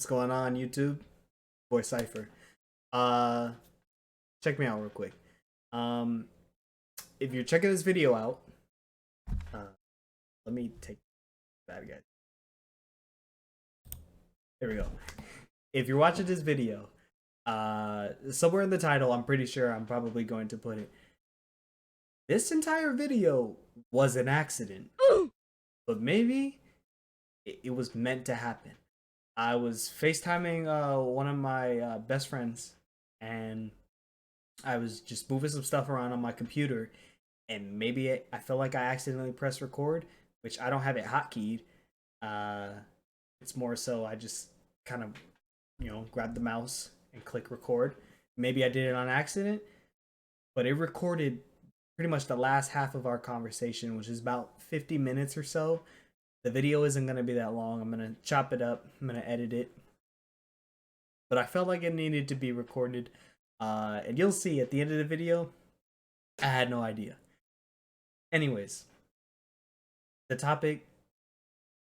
What's going on, YouTube? Boy Cypher. Uh Check me out real quick. Um if you're checking this video out, let me take that guy. There we go. If you're watching this video, somewhere in the title, I'm pretty sure I'm probably going to put it. This entire video was an accident. But maybe it was meant to happen. I was FaceTiming one of my best friends, and I was just moving some stuff around on my computer, and maybe I felt like I accidentally pressed record, which I don't have it hotkeyed. It's more so I just kind of, grab the mouse and click record. Maybe I did it on accident, but it recorded pretty much the last half of our conversation, which is about 50 minutes or so. The video isn't going to be that long. I'm going to chop it up. I'm going to edit it. But I felt like it needed to be recorded. And you'll see at the end of the video, I had no idea. Anyways, the topic,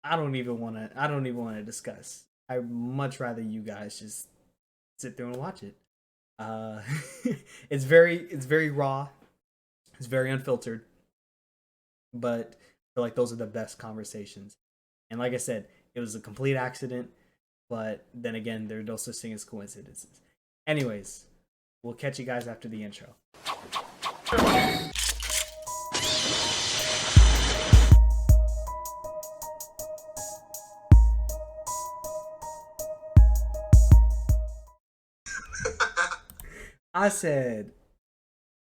I don't even want to discuss. I'd much rather you guys just sit there and watch it. It's very raw. It's very unfiltered. But I feel like those are the best conversations. And like I said, it was a complete accident, but then again, there's no such thing as coincidences. Anyways, we'll catch you guys after the intro. I said,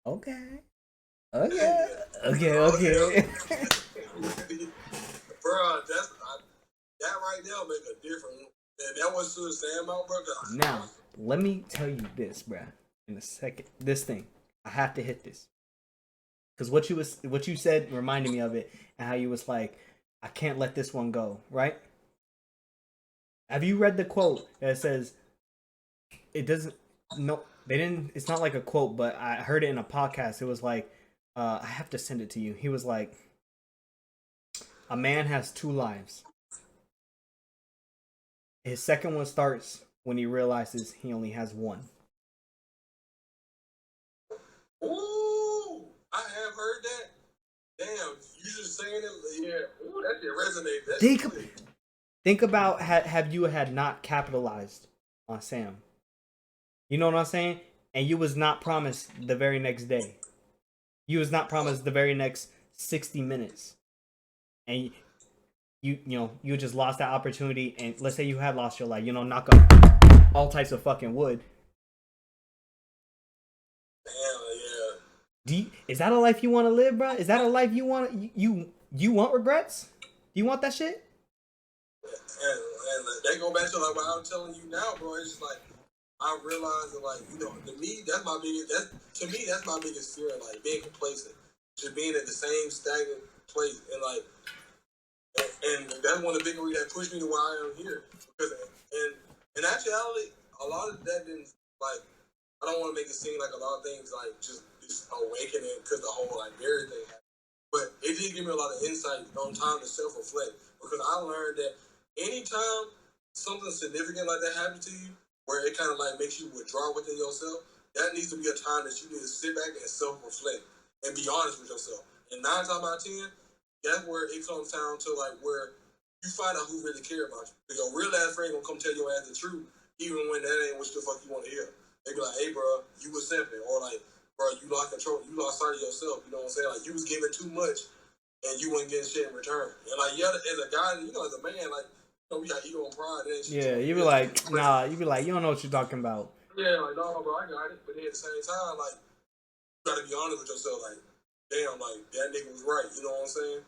okay. Bro, that right now make a difference. And that was to Sam out, bro. Now, let me tell you this, bro. In a second, this thing, I have to hit this, because what you said reminded me of it, and how you was like, I can't let this one go, right? Have you read the quote that says, it doesn't, no, they didn't, it's not like a quote, but I heard it in a podcast. It was like, I have to send it to you. He was like, a man has two lives. His second one starts when he realizes he only has one. Ooh, I have heard that. Damn, you just saying it, yeah. Ooh, that did resonate. Think about have you had not capitalized on Sam. You know what I'm saying? And you was not promised the very next day. You was not promised the very next 60 minutes. And you just lost that opportunity. And let's say you had lost your life, knock up all types of fucking wood. Damn, yeah. Is that a life you want to live, bro? Is that a life you want? You want regrets? Do you want that shit? And they go back to like what I'm telling you now, bro. It's just like, I realize that, like, to me, that's my biggest fear, like, being complacent. Just being at the same stagnant place. And, like, and that's one of the big reasons that pushed me to why I am here. Because, and in actuality, a lot of that didn't, like, I don't want to make it seem like a lot of things, like, just awakening because the whole, like, Mary thing happened. But it did give me a lot of insight on time to self-reflect. Because I learned that anytime something significant like that happens to you, where it kind of like makes you withdraw within yourself, that needs to be a time that you need to sit back and self-reflect and be honest with yourself. And 9 times out of 10, that's where it comes down to, like, where you find out who really care about you. Because your real ass friend gonna come tell your ass the truth, even when that ain't what the fuck you want to hear. They be like, hey, bro, you was simping. Or like, bro, you lost control. You lost sight of yourself. You know what I'm saying? Like, you was giving too much and you wasn't getting shit in return. And like, yeah, as a guy, as a man, like, we got ego and pride. Yeah, you be like, nah, you be like, you don't know what you're talking about. Yeah, like, no, bro, I got it. But then at the same time, like, you gotta be honest with yourself. Like, damn, like, that nigga was right. You know what I'm saying?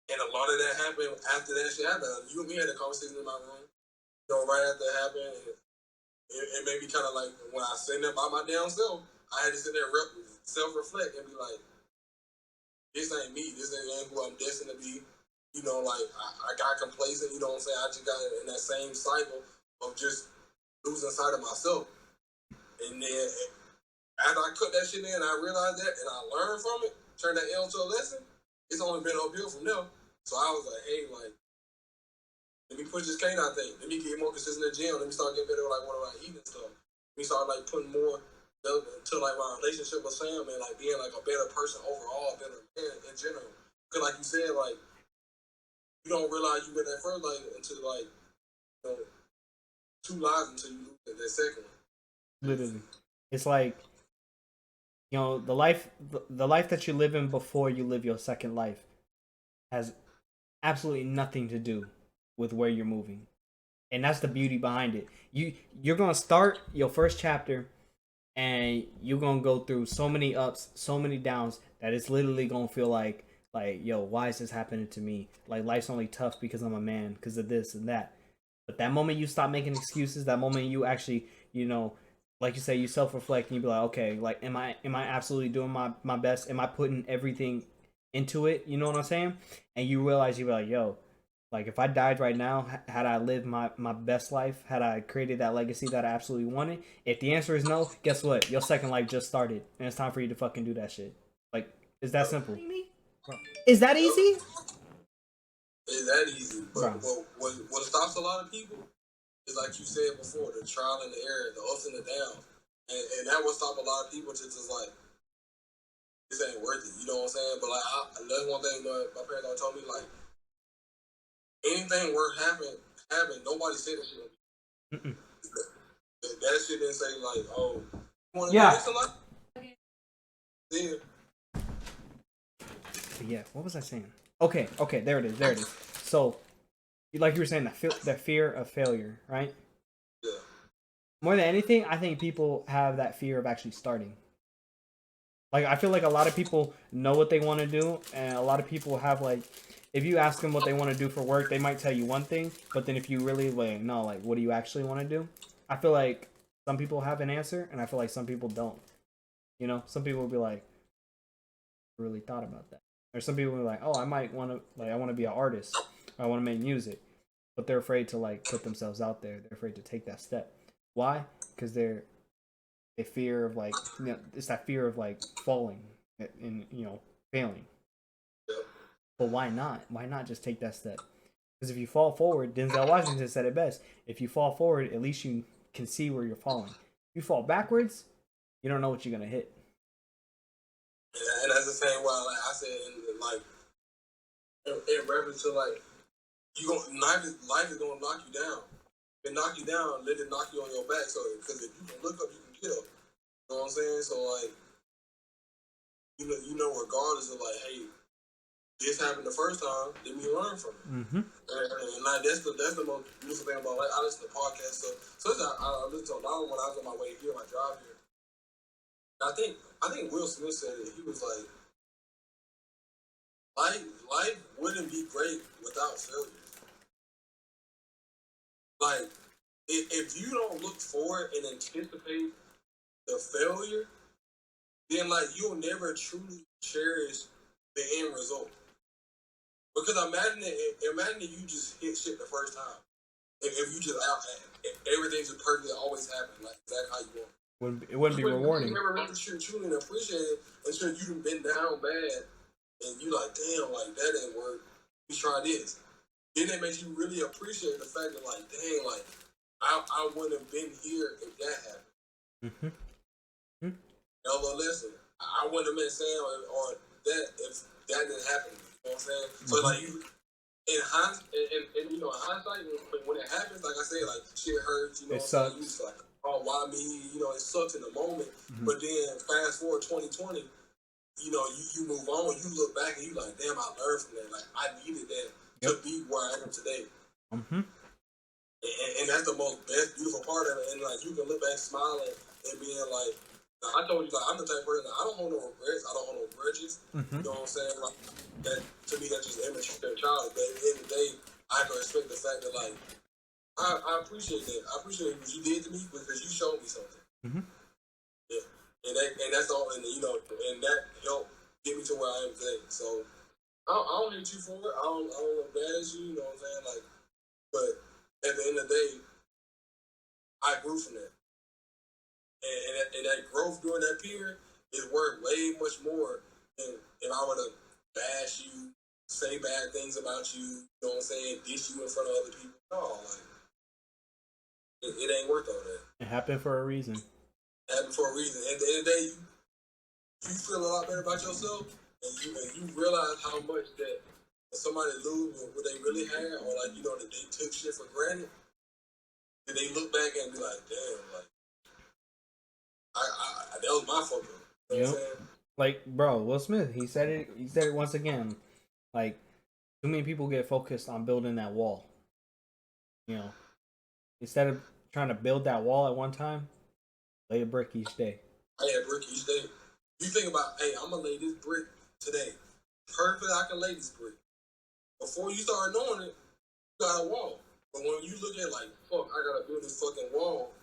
And a lot of that happened after that shit happened. You and me had a conversation in my room, right after it happened. And it made me kind of like, when I sat there by my damn self, I had to sit there and self-reflect and be like, this ain't me. This ain't who I'm destined to be. Like, I got complacent, you know what I'm saying? I just got in that same cycle of just losing sight of myself. And then, after I cut that shit in, I realized that, and I learned from it, turned that L to a lesson, it's only been uphill from there. So I was like, hey, like, let me push this canine thing. Let me get more consistent in the gym. Let me start getting better with like what I eat and stuff. Let me start like putting more to like my relationship with Sam and like being like a better person overall, better man in general. Because like you said, like you don't realize you been that first like until like you know, 2 lives until you lose that second one. Literally, it's like, you know, the life that you live in before you live your second life has absolutely nothing to do with where you're moving, and that's the beauty behind it. You're gonna start your first chapter, and you're gonna go through so many ups, so many downs, that it's literally gonna feel like, yo, why is this happening to me? Like, life's only tough because I'm a man, because of this and that. But that moment you stop making excuses, that moment you actually, you know, like you say, you self-reflect and you be like, okay, like, am I absolutely doing my best? Am I putting everything into it? You know what I'm saying? And you realize, you be like, yo, like, if I died right now, had I lived my best life, had I created that legacy that I absolutely wanted, if the answer is no, guess what? Your second life just started, and it's time for you to fucking do that shit. Like, it's that simple. Is that easy? It's that easy. But Bro. what stops a lot of people is like you said before, the trial and the error, the ups and the downs. And that will stop a lot of people to just like, this ain't worth it. You know what I'm saying? But like, that's one thing that my parents told me, like, anything worth having, nobody said that shit. That shit didn't say like, oh, you want to do this a lot? Yeah. Yeah, what was I saying? Okay, there it is. So, like you were saying, that fear of failure, right? Yeah. More than anything, I think people have that fear of actually starting. Like, I feel like a lot of people know what they want to do, and a lot of people have, like, if you ask them what they want to do for work, they might tell you one thing, but then if you really, like, no, like, what do you actually want to do? I feel like some people have an answer, and I feel like some people don't. You know, some people will be like, I really thought about that. Or some people will be like, oh, I might want to, like, I want to be an artist. Or I want to make music. But they're afraid to, like, put themselves out there. They're afraid to take that step. Why? Because they fear of, like, you know, it's that fear of, like, falling and, you know, failing. But why not? Why not just take that step? Because if you fall forward, Denzel Washington said it best. If you fall forward, at least you can see where you're falling. If you fall backwards, you don't know what you're going to hit. And that's the same why, like I said, like, in reference to, like, life is going to knock you down. If it knock you down, let it knock you on your back. So, because if you can look up, you can get up. You know what I'm saying? So, like, you know, regardless of, like, hey, this happened the first time, let me learn from it. Mm-hmm. And like, that's the most beautiful thing about, like, I listen to podcasts. So I listen to a lot of them when I was on my way here, my drive here. I think Will Smith said it. He was like, life wouldn't be great without failure. Like, if you don't look forward and anticipate the failure, then like you'll never truly cherish the end result. Because imagine if you just hit shit the first time. If you just everything's just perfectly always happening like exactly how you want. It wouldn't be rewarding. You never really truly appreciate it until you've been down bad and you like, damn, like that didn't work. We try this. Then it makes you really appreciate the fact that like, dang, like I wouldn't have been here if that happened. Mm-hmm. Elbow, listen, I wouldn't have met Sam or that if that didn't happen. You know what I'm saying? So like you, in hindsight, when it happens, like I said, like shit hurts. You know, it sucks. You just like, oh, why me? You know, it sucks in the moment. Mm-hmm. But then fast forward 2020, you know, you move on. You look back and you like, damn, I learned from that. Like I needed that to be where I am today. Mm-hmm. And that's the most best, beautiful part of it. And like you can look back smiling and being like, I told you, like, I'm the type of person that I don't hold no regrets. I don't hold no grudges. Mm-hmm. You know what I'm saying? Like, that, to me, that's just immature child. But at the end of the day, I can respect the fact that, like, I appreciate that. I appreciate what you did to me because you showed me something. Mm-hmm. Yeah. And that's all. And, you know, and that helped get me to where I am today. So, I don't hate you for it. I don't look bad as you. You know what I'm saying? Like, but at the end of the day, I grew from that. And that growth during that period is worth way much more than if I were to bash you, say bad things about you, you know what I'm saying, dish you in front of other people. No. it ain't worth all that. It happened for a reason. It happened for a reason. At the end of the day, you feel a lot better about yourself, and you realize how much that when somebody lose what they really had, or like that they took shit for granted, then they look back and be like, damn, like that was my fuck up. You know what I'm saying? Like, bro, Will Smith, he said it. He said it once again. Like, too many people get focused on building that wall. Instead of trying to build that wall at one time, lay a brick each day. Lay a brick each day. You think about, hey, I'm gonna lay this brick today. Perfect, I can lay this brick. Before you start knowing it, you got a wall. But when you look at like, fuck, I gotta build this fucking wall.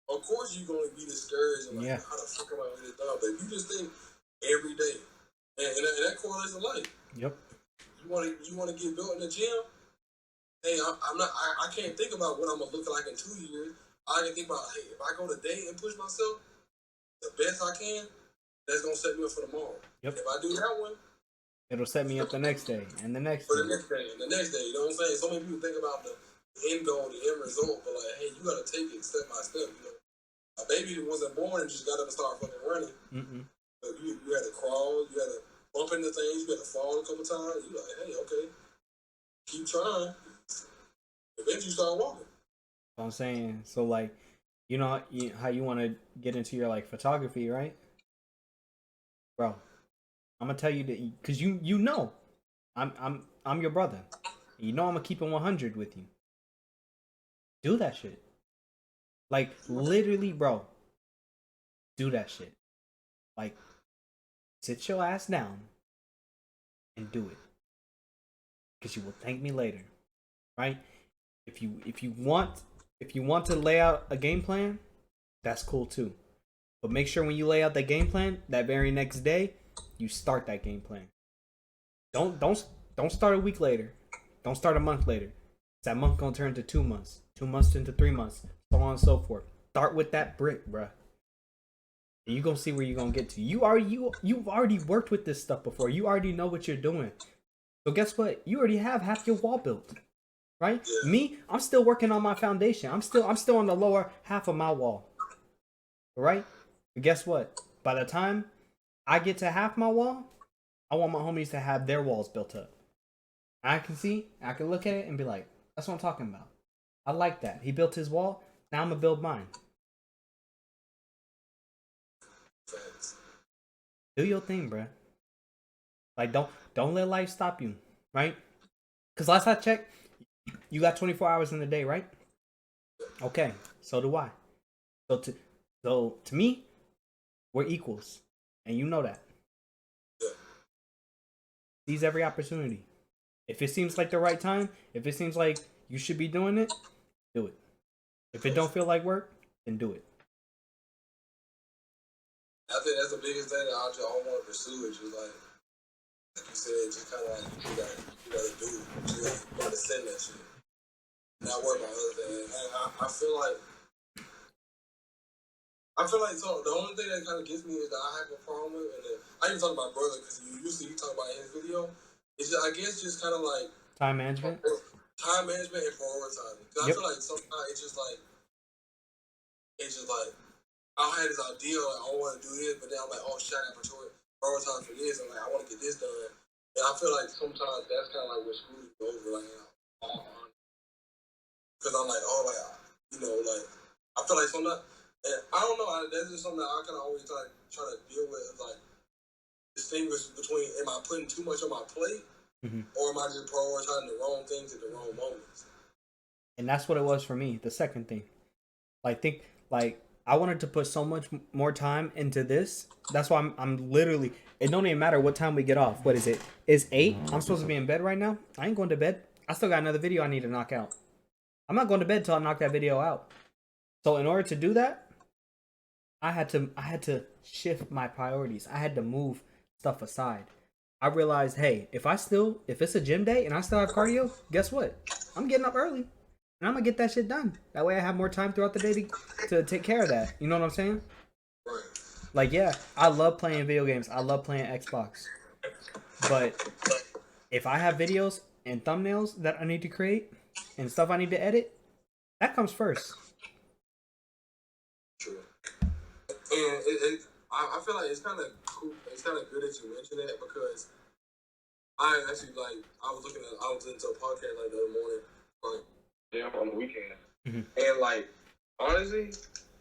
Of course you're gonna be discouraged and like, how the fuck am I gonna get it done? But if you just think every day, and that correlates to life. Yep. You wanna get built in the gym? Hey, I can't think about what I'm gonna look like in 2 years. I can think about, hey, if I go today and push myself the best I can, that's gonna set me up for tomorrow. Yep. If I do that one, it'll set me up the next day and the next for the next day and the next day. You know what I'm saying? So many people think about the end goal, the end result, but like, hey, you gotta take it step by step. A baby wasn't born and just got up and started fucking running. But you had to crawl, you had to bump into things, you had to fall a couple times. You like, hey, okay, keep trying. Eventually, you start walking. I'm saying, so like, how you want to get into your like photography, right, bro? I'm gonna tell you that because you know, I'm your brother. You know I'm gonna keep it 100 with you. Do that shit. Like literally, bro. Do that shit. Like, sit your ass down and do it. Because you will thank me later, right? If you want to lay out a game plan, that's cool too. But make sure when you lay out that game plan, that very next day, you start that game plan. Don't start a week later. Don't start a month later. That month gonna turn into 2 months. 2 months into 3 months. So on and so forth. Start with that brick, bruh. And you gonna see where you're gonna get to. You've already worked with this stuff before. You already know what you're doing. So guess what? You already have half your wall built. Right? Me, I'm still working on my foundation. I'm still on the lower half of my wall. Right? But guess what? By the time I get to half my wall, I want my homies to have their walls built up. I can look at it and be like, that's what I'm talking about. I like that. He built his wall. Now I'm gonna build mine. Do your thing, bruh. Like don't let life stop you, right? Because last I checked, you got 24 hours in the day, right? Okay, so do I. So to me, we're equals, and you know that. Seize every opportunity. If it seems like the right time, if it seems like you should be doing it, do it. If it don't feel like work, then do it. I think that's the biggest thing that I want to pursue is just like you said, just kind of like you gotta do it. You gotta send that shit. Not worry about other things. And I feel like so the only thing that kind of gets me is that I have a problem with, and then I even talk about my brother because you talk about in his video. It's just, I guess just kind of like time management and prioritizing. Because I feel like sometimes it's just like I had this idea like I want to do this, but then I'm like, oh shit, I got to prioritize for this. I'm like, I want to get this done, and I feel like sometimes that's kind of like what screws me over, like because I'm like, oh like like I feel like sometimes. And I don't know. That's just something that I kind of always try to deal with. Like, distinguish between am I putting too much on my plate, or am I just prioritizing the wrong things at the wrong moments? And that's what it was for me. The second thing, I wanted to put so much more time into this. That's why I'm literally. It don't even matter what time we get off. What is it? It's 8. I'm supposed to be in bed right now. I ain't going to bed. I still got another video I need to knock out. I'm not going to bed till I knock that video out. So in order to do that, I had to shift my priorities. I had to move stuff aside. I realized, hey, if it's a gym day and I still have cardio, guess what? I'm getting up early and I'm gonna get that shit done. That way I have more time throughout the day to take care of that. You know what I'm saying? Right. Like, yeah, I love playing video games. I love playing Xbox. But if I have videos and thumbnails that I need to create and stuff I need to edit, that comes first. And I feel like it's kind of cool. It's kind of good that you mentioned that because I actually I was into a podcast like the other morning, like on the weekend, and like honestly,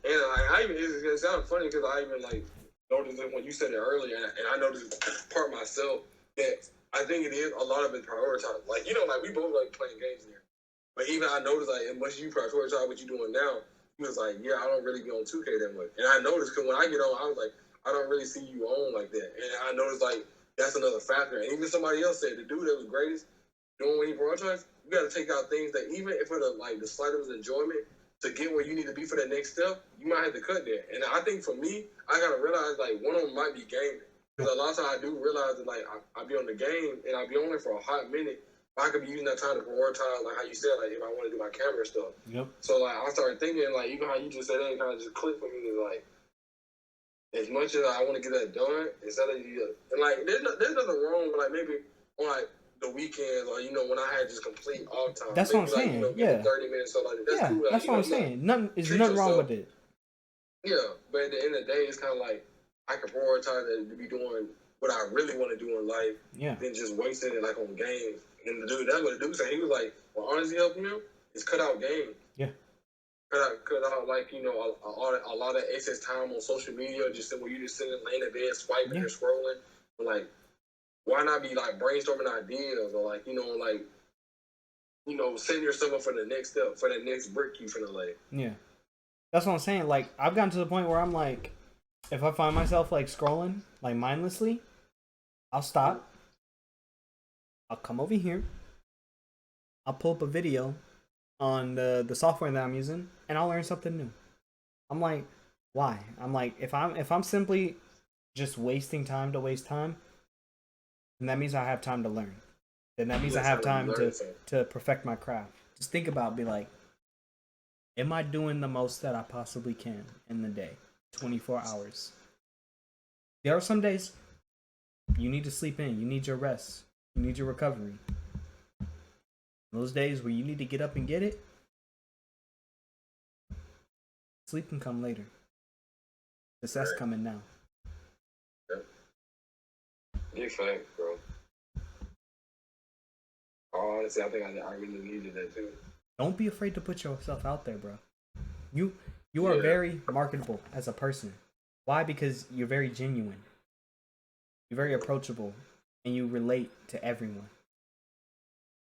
and like it sounded funny because I even like noticed it when you said it earlier, and I noticed part myself that I think it is a lot of it prioritized. Like like we both like playing games there, but even I noticed like as much as you prioritize what you're doing now, he was like, yeah, I don't really be on 2K that much, and I noticed because when I get on, I was like, I don't really see you on like that, and I noticed like that's another factor. And even somebody else said the dude that was greatest doing what he prioritized, you got to take out things that even if it's like the slightest enjoyment to get where you need to be for that next step, you might have to cut that. And I think for me, I got to realize like one of them might be gaming. Because a lot of times I do realize that like I be on the game and I be on it for a hot minute. I could be using that time to prioritize, like how you said, like if I want to do my camera stuff. Yep. So like I started thinking, like even how you just said that, it kind of just clicked for me. To, like as much as I want to get that done, instead of and like there's nothing wrong with like maybe on like the weekends or when I had just complete off time. That's maybe, what I'm saying. Like, yeah. 30 minutes so like that's cool. Like, That's what I'm saying. Nothing wrong with it. Yeah, but at the end of the day, it's kind of like I can prioritize it to be doing what I really want to do in life, than just wasting it like on games. And the dude, that's what the dude said. He was like, "Well, honestly, helping him is cut out games. Yeah. Cut out like a lot of excess time on social media, just where you just sitting laying in bed swiping and scrolling. But like, why not be like brainstorming ideas or like setting yourself up for the next step, for the next brick you finna lay. Yeah, that's what I'm saying. Like I've gotten to the point where I'm like, if I find myself like scrolling like mindlessly, I'll stop. I'll come over here. I'll pull up a video on the software that I'm using, and I'll learn something new. I'm like, why? I'm like, if I'm simply just wasting time to waste time, then that means I have time to learn. Then that means I have time to perfect my craft. Just think about, be like, am I doing the most that I possibly can in the day? 24 hours. There are some days you need to sleep in. You need your rest. You need your recovery. Those days where you need to get up and get it, sleep can come later. Success coming now. Yep. Big facts, bro. Honestly, I think I really needed that too. Don't be afraid to put yourself out there, bro. You are very marketable as a person. Why? Because you're very genuine. You're very approachable, and you relate to everyone.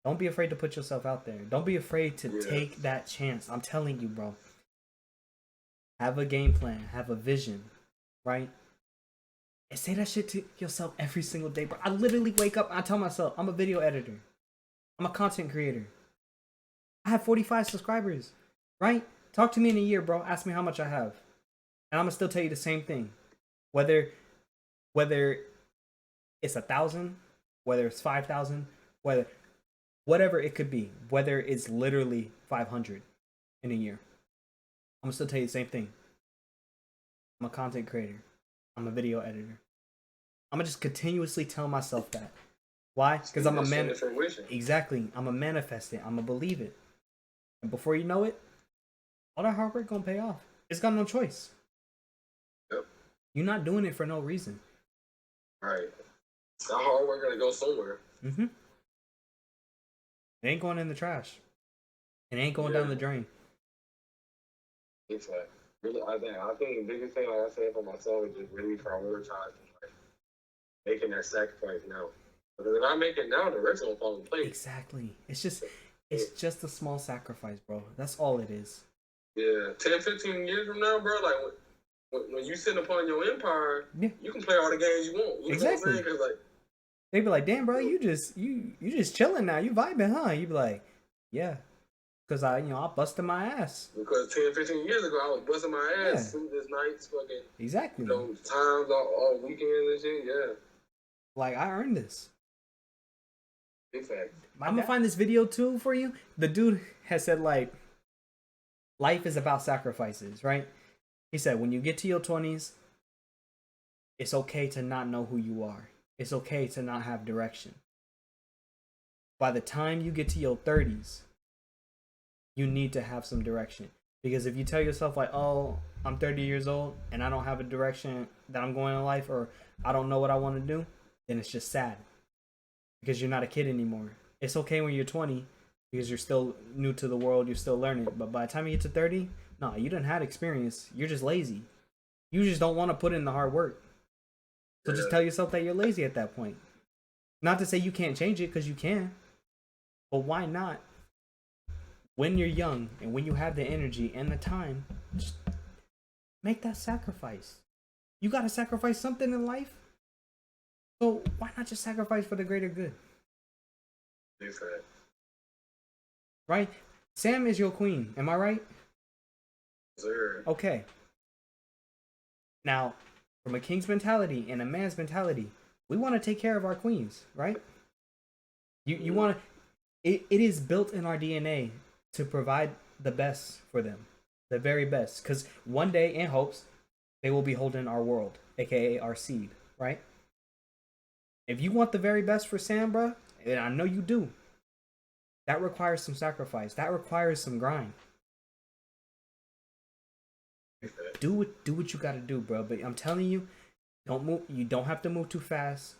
Don't be afraid to put yourself out there. Don't be afraid to take that chance. I'm telling you, bro. Have a game plan. Have a vision, right? And say that shit to yourself every single day, bro. I literally wake up and I tell myself, I'm a video editor. I'm a content creator. I have 45 subscribers, right? Talk to me in a year, bro. Ask me how much I have. And I'm going to still tell you the same thing. Whether it's 1,000, whether it's 5,000, whatever it could be, whether it's literally 500 in a year, I'm going to still tell you the same thing. I'm a content creator. I'm a video editor. I'm going to just continuously tell myself that. Why? Because I'm a man. Exactly. I'm a manifest it. I'm a believe it. And before you know it, all that hard work gonna pay off. It's got no choice. Yep. You're not doing it for no reason. Right. That hard work gonna go somewhere. Mm-hmm. It ain't going in the trash. It ain't going down the drain. It's like really, I think the biggest thing, like I said for myself, is just really prioritizing, like making that sacrifice now. Because if I make it now, the rest will fall in place. Exactly. It's just a small sacrifice, bro. That's all it is. Yeah, 10, 15 years from now, bro, like when you sit upon your empire, you can play all the games you want. You know what I'm saying? 'Cause, like, they be like, damn, bro, you just chilling now. You vibing, huh? You be like, yeah. Because I busted my ass. Because 10, 15 years ago, I was busting my ass sleepless nights, fucking. Exactly. Times all weekends and shit, yeah. Like, I earned this. Big fact. I'm gonna find this video too for you. The dude has said, like, life is about sacrifices, right? He said, when you get to your 20s, it's okay to not know who you are. It's okay to not have direction. By the time you get to your 30s, you need to have some direction. Because if you tell yourself like, oh, I'm 30 years old and I don't have a direction that I'm going in life, or I don't know what I want to do, then it's just sad because you're not a kid anymore. It's okay when you're 20 because you're still new to the world, you're still learning. But by the time you get to 30, no, you didn't have experience. You're just lazy. You just don't want to put in the hard work. So just tell yourself that you're lazy at that point. Not to say you can't change it, because you can. But why not? When you're young and when you have the energy and the time, just make that sacrifice. You got to sacrifice something in life. So why not just sacrifice for the greater good? Right? Sam is your queen. Am I right? Sir. Okay. Now, from a king's mentality and a man's mentality, we want to take care of our queens, right? You want to. It is built in our DNA to provide the best for them, the very best. Because one day, in hopes, they will be holding our world, aka our seed, right? If you want the very best for Sam, bro, and I know you do, that requires some sacrifice. That requires some grind. Do what you gotta do, bro. But I'm telling you, don't move. You don't have to move too fast,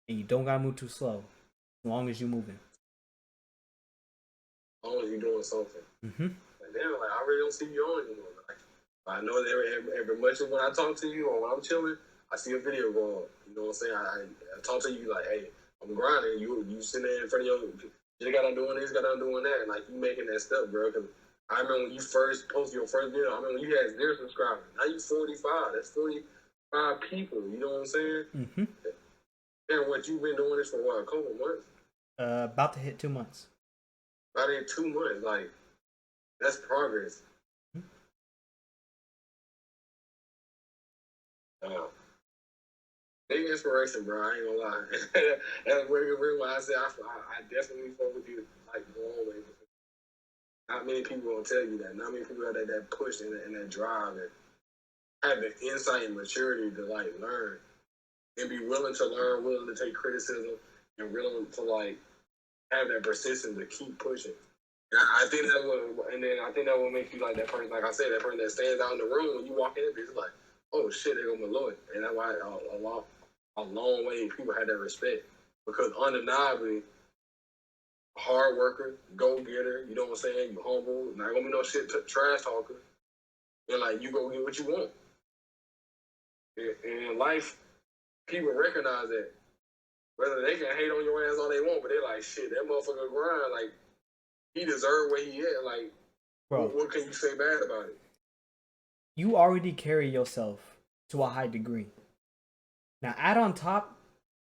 and you don't gotta move too slow. As long as you're moving. As long as you're doing something. Mm-hmm. Like, damn, like, I really don't see you on anymore. Like, I know that every much as when I talk to you or when I'm chilling, I see a video going. You know what I'm saying? I talk to you like, hey, I'm grinding. You sitting there in front of you got on doing this, got on doing that, and like you making that step, bro. Because I remember when you first posted your first video. I remember when you had 0 subscribers. Now you 45. That's 45 people. You know what I'm saying? Mm-hmm. And what you've been doing this for what, a couple months? About to hit 2 months. About in 2 months, like that's progress. Big inspiration, bro. I ain't gonna lie. That's why I say I definitely fuck with you, like always. Not many people gonna tell you that. Not many people have that push and that drive and have the insight and maturity to like learn and be willing to learn, willing to take criticism, and willing to like have that persistence to keep pushing. And I think that will make you like that person. Like I said, that person that stands out in the room when you walk in, it's like, oh shit, they go Malloy, and that's why a long way people had that respect because undeniably, hard worker, go getter. You know what I'm saying? You humble, not gonna be no shit trash talker, and like you go get what you want. And in life, people recognize that. Whether they can hate on your ass all they want, but they're like, shit, that motherfucker grind, like he deserved where he at. Like, bro, what can you say bad about it? You already carry yourself to a high degree. Now, add on top,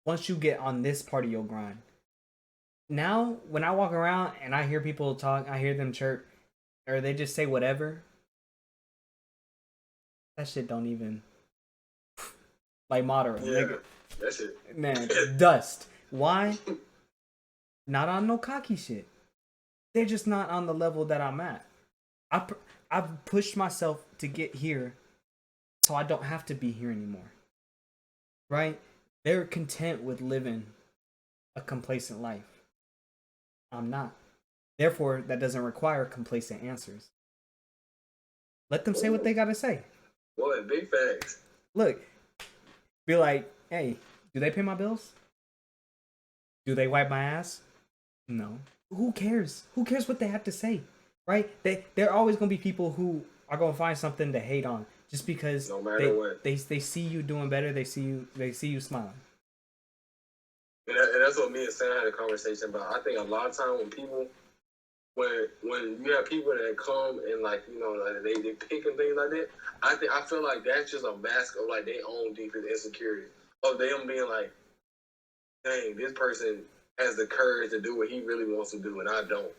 once you get on this part of your grind. Now, when I walk around and I hear people talk, I hear them chirp, or they just say whatever, that shit don't even, like, moderate. Yeah, nigga. That shit. Man, dust. Why? Not on no cocky shit. They're just not on the level that I'm at. I've pushed myself to get here so I don't have to be here anymore. Right? They're content with living a complacent life. I'm not. Therefore, that doesn't require complacent answers. Let them say what they gotta say. Boy, big facts. Look, be like, hey, do they pay my bills? Do they wipe my ass? No. Who cares? Who cares what they have to say? Right? There are always gonna be people who are gonna find something to hate on just because no matter what. They see you doing better, they see you smiling. And that's what me and Sam had a conversation about. I think a lot of times when you have people that come and like, you know, like they pick and things like that, I feel like that's just a mask of like their own deepest insecurity. Of them being like, dang, this person has the courage to do what he really wants to do and I don't.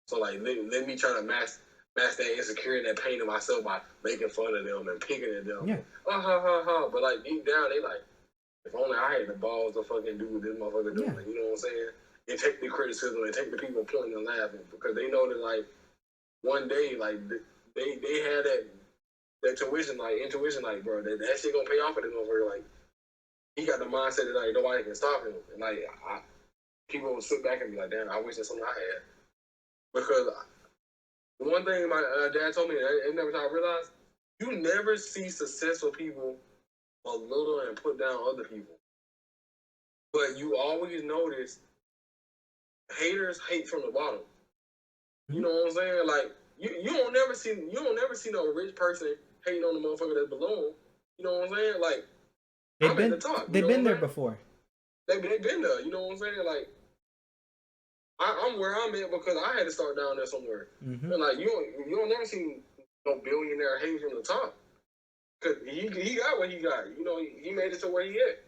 So like let me try to mask that insecurity and that pain to myself by making fun of them and picking at them. Yeah. But like deep down they like, if only I had the balls to fucking do what this motherfucker doing. Yeah. You know what I'm saying? And take the criticism and take the people pointing and laughing because they know that like one day like they had that intuition like bro that shit gonna pay off for this motherfucker. Like he got the mindset that like nobody can stop him and like people will sit back and be like, damn, I wish that's something I had because one thing my dad told me, and every time I realized, you never see successful people belittle and put down other people. But you always notice haters hate from the bottom. You know what I'm saying? Like you don't never see no rich person hating on the motherfucker that's below him. You know what I'm saying? Like I'm at the top. They've been there before. They've been there. You know what I'm saying? Like I'm where I'm at because I had to start down there somewhere. And like you don't never see no billionaire hating from the top because he got what he got. You know he made it to where he at.